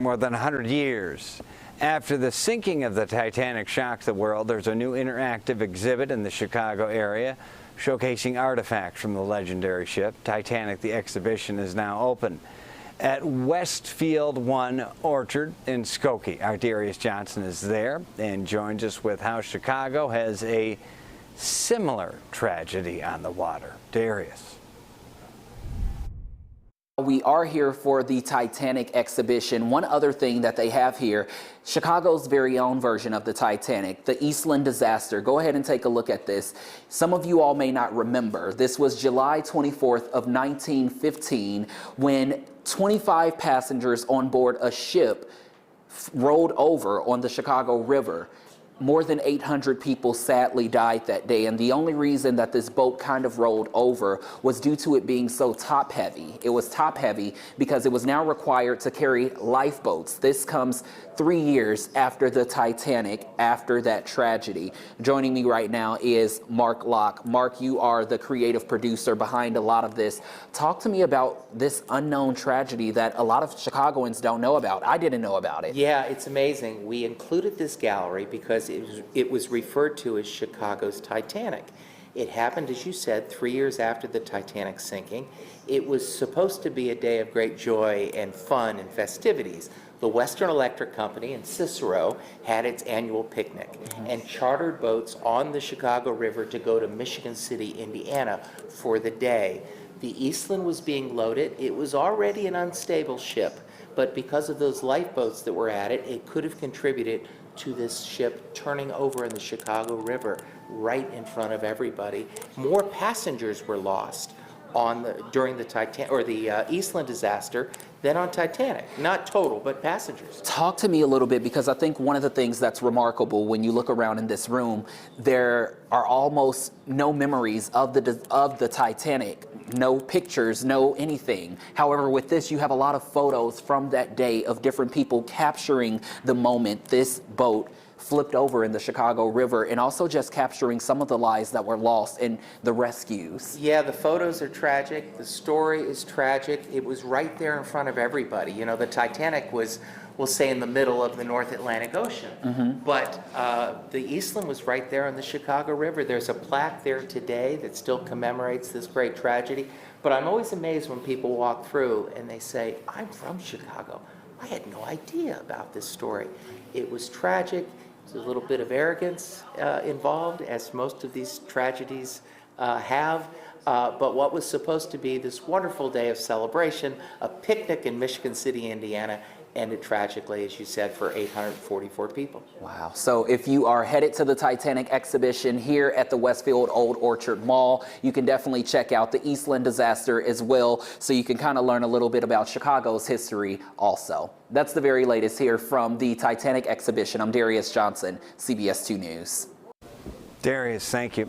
More than 100 years after the sinking of the Titanic shocked the world, there's a new interactive exhibit in the Chicago area showcasing artifacts from the legendary ship. Titanic, the exhibition, is now open at Westfield Old Orchard in Skokie. Our Darius Johnson is there and joins us with how Chicago has a similar tragedy on the water. Darius. We are here for the Titanic exhibition. One other thing that they have here, Chicago's very own version of the Titanic, the Eastland Disaster. Go ahead and take a look at this. Some of you all may not remember. This was July 24th of 1915 when 25 passengers on board a ship rolled over on the Chicago River. More than 800 people sadly died that day, and the only reason that this boat kind of rolled over was due to it being so top heavy. It was top heavy because it was now required to carry lifeboats. This comes 3 years after the Titanic, after that tragedy. Joining me right now is Mark Lach. Mark, you are the creative producer behind a lot of this. Talk to me about this unknown tragedy that a lot of Chicagoans don't know about. I didn't know about it. Yeah, it's amazing. We included this gallery because it was referred to as Chicago's Titanic. It happened, as you said, 3 years after the Titanic sinking. It was supposed to be a day of great joy and fun and festivities. The Western Electric Company in Cicero had its annual picnic and chartered boats on the Chicago River to go to Michigan City, Indiana for the day. The Eastland was being loaded. It was already an unstable ship, but because of those lifeboats that were at it, it could have contributed to this ship turning over in the Chicago River right in front of everybody. More passengers were lost during the Eastland disaster than on Titanic. Not total, but passengers. Talk to me a little bit, because I think one of the things that's remarkable when you look around in this room, there are almost no memories of the Titanic. No pictures, no anything. However, with this, you have a lot of photos from that day of different people capturing the moment this boat flipped over in the Chicago River, and also just capturing some of the lives that were lost in the rescues. Yeah, the photos are tragic. The story is tragic. It was right there in front of everybody. You know, the Titanic was, we'll say, in the middle of the North Atlantic Ocean. But the Eastland was right there on the Chicago River. There's a plaque there today that still commemorates this great tragedy. But I'm always amazed when people walk through and they say, I'm from Chicago. I had no idea about this story. It was tragic. There's a little bit of arrogance involved, as most of these tragedies have. But what was supposed to be this wonderful day of celebration, a picnic in Michigan City, Indiana, ended tragically, as you said, for 844 people. Wow. So if you are headed to the Titanic exhibition here at the Westfield Old Orchard Mall, you can definitely check out the Eastland Disaster as well, so you can kind of learn a little bit about Chicago's history also. That's the very latest here from the Titanic exhibition. I'm Darius Johnson, CBS 2 News. Darius, thank you.